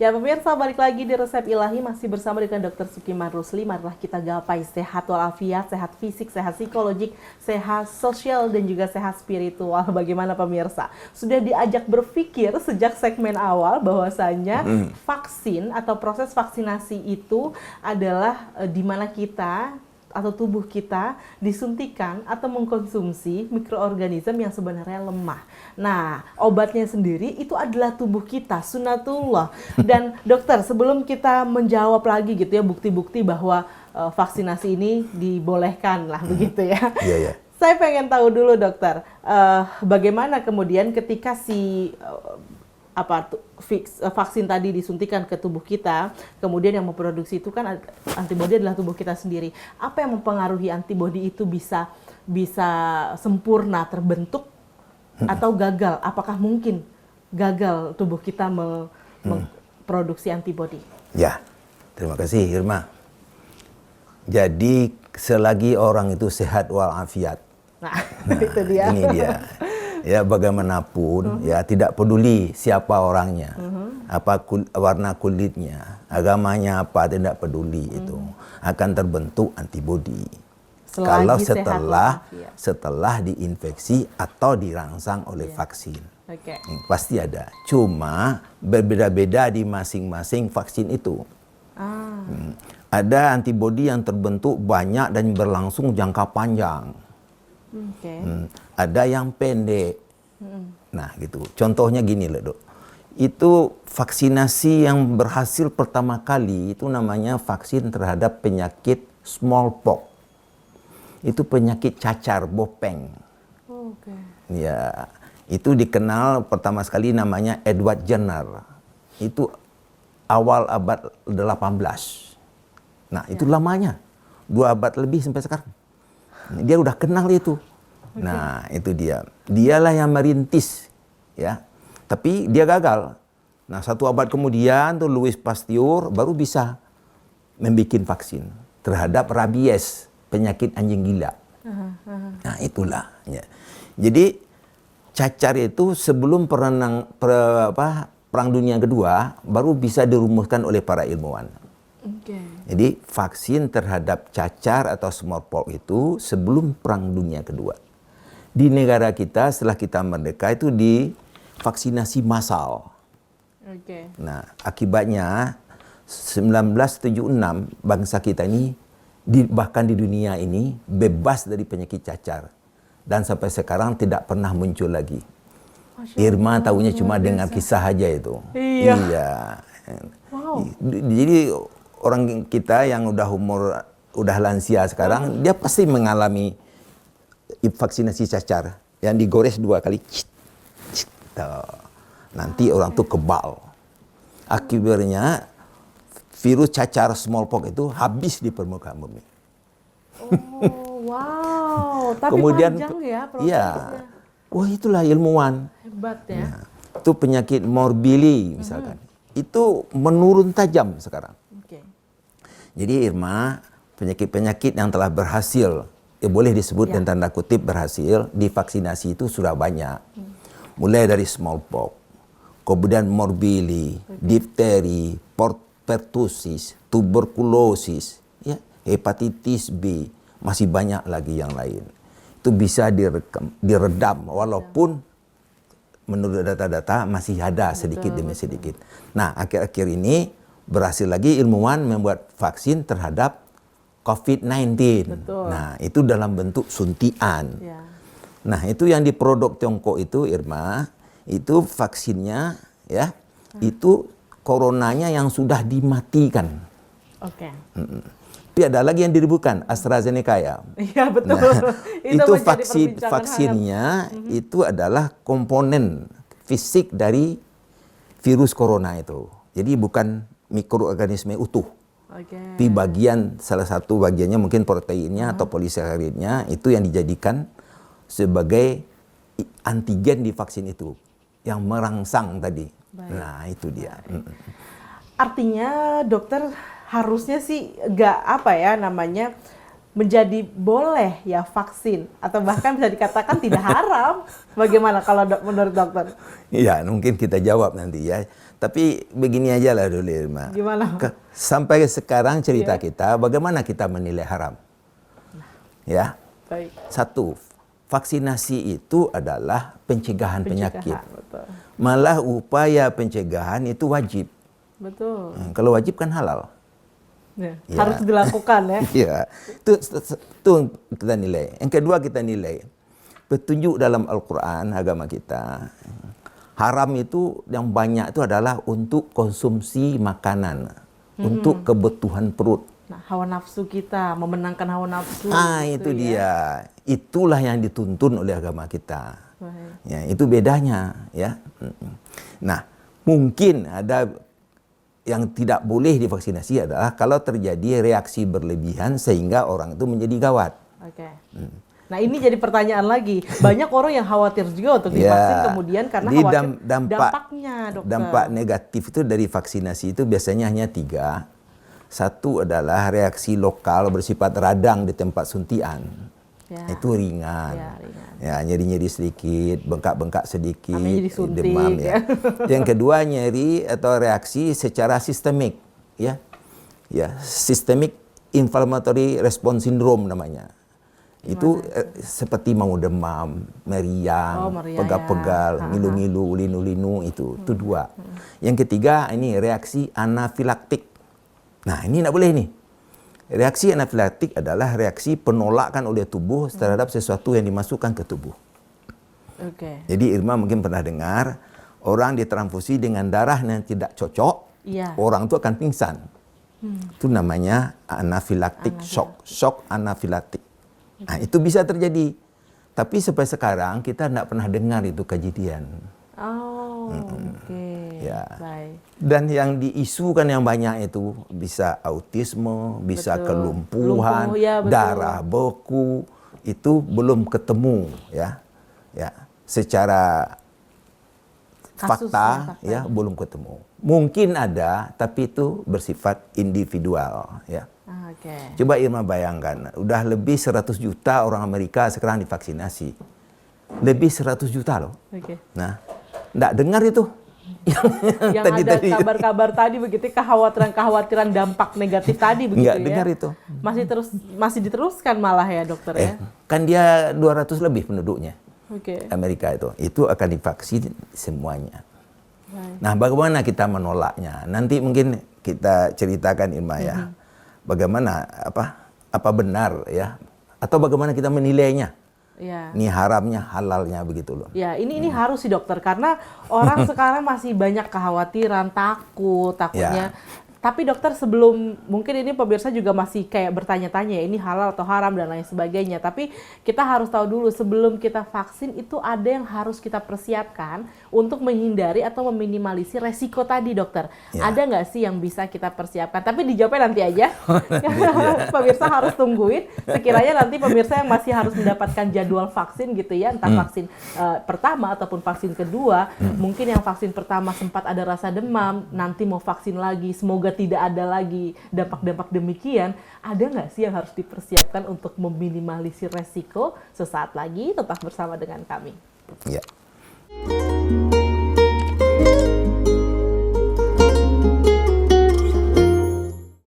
Ya pemirsa, balik lagi di Resep Ilahi masih bersama dengan Dr. Sukimah Rusli. Marilah kita gapai sehat walafiat, sehat fisik, sehat psikologik, sehat sosial dan juga sehat spiritual. Bagaimana pemirsa? Sudah diajak berpikir sejak segmen awal bahwasanya vaksin atau proses vaksinasi itu adalah di mana kita atau tubuh kita disuntikan atau mengkonsumsi mikroorganisme yang sebenarnya lemah. Nah, obatnya sendiri itu adalah tubuh kita, sunatullah. Dan dokter, sebelum kita menjawab lagi gitu ya bukti-bukti bahwa vaksinasi ini dibolehkan lah begitu ya. Iya, iya. Saya pengen tahu dulu dokter, bagaimana kemudian ketika vaksin tadi disuntikan ke tubuh kita, kemudian yang memproduksi itu kan antibodi adalah tubuh kita sendiri. Apa yang mempengaruhi antibodi itu bisa sempurna terbentuk atau gagal? Apakah mungkin gagal tubuh kita memproduksi antibodi? Ya, terima kasih Irma. Jadi selagi orang itu sehat walafiat, nah itu dia. Ini dia. Ya bagaimanapun ya tidak peduli siapa orangnya, apa warna kulitnya, agamanya apa, tidak peduli itu akan terbentuk antibodi. Kalau setelah diinfeksi atau dirangsang oleh vaksin. Okay. Pasti ada. Cuma berbeda-beda di masing-masing vaksin itu. Ada antibodi yang terbentuk banyak dan berlangsung jangka panjang. Okay. Ada yang pendek. Nah gitu. Contohnya gini loh dok. Itu vaksinasi yang berhasil pertama kali itu namanya vaksin terhadap penyakit smallpox. Itu penyakit cacar bopeng. Okay. Ya, itu dikenal pertama sekali namanya Edward Jenner. Itu awal abad 18. Nah, itu lamanya. 2 abad lebih sampai sekarang. Dia udah kenal itu. Okay. Nah, itu dia. Dialah yang merintis, ya. Tapi dia gagal. Nah, 1 abad kemudian tuh Louis Pasteur baru bisa membuat vaksin terhadap rabies, penyakit anjing gila. Nah, itulah. Ya. Jadi cacar itu sebelum Perang Dunia Kedua baru bisa dirumuskan oleh para ilmuwan. Okay. Jadi vaksin terhadap cacar atau smallpox itu sebelum Perang Dunia Kedua. Di negara kita setelah kita merdeka itu divaksinasi massal. Okay. Nah, akibatnya 1976 bangsa kita ini bahkan di dunia ini bebas dari penyakit cacar dan sampai sekarang tidak pernah muncul lagi. Irma tahunya cuma dengar kisah aja itu. Iya. Iya. Wow. Jadi orang kita yang udah lansia sekarang dia pasti mengalami vaksinasi cacar yang digores 2 kali. Nanti orang tuh kebal. Akibatnya virus cacar smallpox itu habis di permukaan bumi. Oh, wow. Tapi kemudian, panjang ya prosesnya. Iya. Wah, itulah ilmuwan. Hebat ya. Nah, itu penyakit morbili misalkan. Itu menurun tajam sekarang. Okay. Jadi Irma, penyakit-penyakit yang telah berhasil, boleh disebut dan tanda kutip berhasil, divaksinasi itu sudah banyak. Mulai dari smallpox, kemudian morbili, difteri, pertusis, tuberkulosis, ya, hepatitis B, masih banyak lagi yang lain. Itu bisa diredam walaupun menurut data-data masih ada sedikit demi sedikit. Nah, akhir-akhir ini berhasil lagi ilmuwan membuat vaksin terhadap COVID-19. Betul. Nah, itu dalam bentuk suntian. Ya. Nah, itu yang diproduk Tiongkok itu Irma, itu vaksinnya ya, itu coronanya yang sudah dimatikan. Oke. Tapi ada lagi yang diribukan, AstraZeneca ya. Iya betul. Nah, itu menjadi perbincangan vaksinnya itu adalah komponen fisik dari virus corona itu. Jadi bukan mikroorganisme utuh. Okay. Di bagian salah satu bagiannya mungkin proteinnya atau polisakaridnya itu yang dijadikan sebagai antigen di vaksin itu yang merangsang tadi. Baik. Nah, itu dia. Artinya dokter harusnya sih menjadi boleh ya vaksin atau bahkan bisa dikatakan tidak haram. Bagaimana kalau menurut dokter? Iya, mungkin kita jawab nanti ya. Tapi begini aja lah dulu Irma. Gimana? Sampai sekarang cerita kita, bagaimana kita menilai haram? Ya, Baik. satu, vaksinasi itu adalah pencegahan penyakit. Betul. Malah upaya pencegahan itu wajib. Betul. Kalau wajib kan halal. Ya, Ya. harus dilakukan ya. Iya, itu kita nilai. Yang kedua kita nilai petunjuk dalam Al-Quran agama kita. Haram itu yang banyak itu adalah untuk konsumsi makanan, untuk kebutuhan perut. Nah, hawa nafsu kita, memenangkan hawa nafsu. Itu gitu ya. dia. Itulah yang dituntun oleh agama kita. Baik. Ya, itu bedanya, ya. Nah, mungkin ada yang tidak boleh divaksinasi adalah kalau terjadi reaksi berlebihan sehingga orang itu menjadi gawat. Oke. Nah, ini jadi pertanyaan lagi. Banyak orang yang khawatir juga untuk divaksin kemudian karena Di khawatir dampaknya, dokter. dampak negatif itu dari vaksinasi itu biasanya hanya 3. Satu adalah reaksi lokal bersifat radang di tempat suntian. Ya. Itu ringan. Ya, ringan. Ya, nyeri-nyeri sedikit, bengkak-bengkak sedikit, Namanya jadi suntik, demam ya. Yang kedua nyeri atau reaksi secara sistemik, ya. Ya, systemic inflammatory response syndrome namanya. Itu seperti mau demam, meriang, meriang, pegal-pegal, ya. ngilu-ngilu, linu-linu itu 2. Yang ketiga ini reaksi anafilaktik. Nah, ini tidak boleh nih. Reaksi anafilaktik adalah reaksi penolakan oleh tubuh terhadap sesuatu yang dimasukkan ke tubuh. Oke. Jadi Irma mungkin pernah dengar orang ditransfusi dengan darah yang tidak cocok, Iya. orang itu akan pingsan. Itu namanya anafilaktik shock, shock anafilaktik. Nah, itu bisa terjadi. Tapi sampai sekarang kita tidak pernah dengar itu kejadian. Oh, oke. Ya. Baik. Dan yang diisukan yang banyak itu bisa autisme, bisa Betul. kelumpuhan, Lumpuh, ya, betul. darah beku, itu belum ketemu ya. Ya, secara fakta ya belum ketemu. Mungkin ada tapi itu bersifat individual ya. Oke. Coba Irma bayangkan, udah lebih 100 juta orang Amerika sekarang divaksinasi. Lebih 100 juta loh. Oke. Nah, enggak dengar itu. Yang ada kabar-kabar tadi begitu, kekhawatiran dampak negatif tadi begitu Nggak ya. dengar itu. Masih diteruskan malah ya dokter ya. Kan dia 200 lebih penduduknya. Oke. Amerika itu akan divaksin semuanya. Baik. Nah, bagaimana kita menolaknya? Nanti mungkin kita ceritakan Irma ya. Bagaimana apa benar ya? Atau bagaimana kita menilainya? Ya. Ini haramnya, halalnya begitu loh. Ya, ini harus sih dokter karena orang sekarang masih banyak kekhawatiran, takutnya. Tapi dokter, sebelum mungkin ini pemirsa juga masih kayak bertanya-tanya ya, ini halal atau haram dan lain sebagainya. Tapi kita harus tahu dulu sebelum kita vaksin itu ada yang harus kita persiapkan untuk menghindari atau meminimalisir resiko tadi dokter. Ya. Ada nggak sih yang bisa kita persiapkan? Tapi dijawabnya nanti aja. Pemirsa harus tungguin. Sekiranya nanti pemirsa yang masih harus mendapatkan jadwal vaksin gitu ya, entah vaksin pertama ataupun vaksin kedua. Mungkin yang vaksin pertama sempat ada rasa demam, nanti mau vaksin lagi, semoga tidak ada lagi dampak-dampak demikian. Ada nggak sih yang harus dipersiapkan untuk meminimalisir resiko? Sesaat lagi tetap bersama dengan kami. Ya.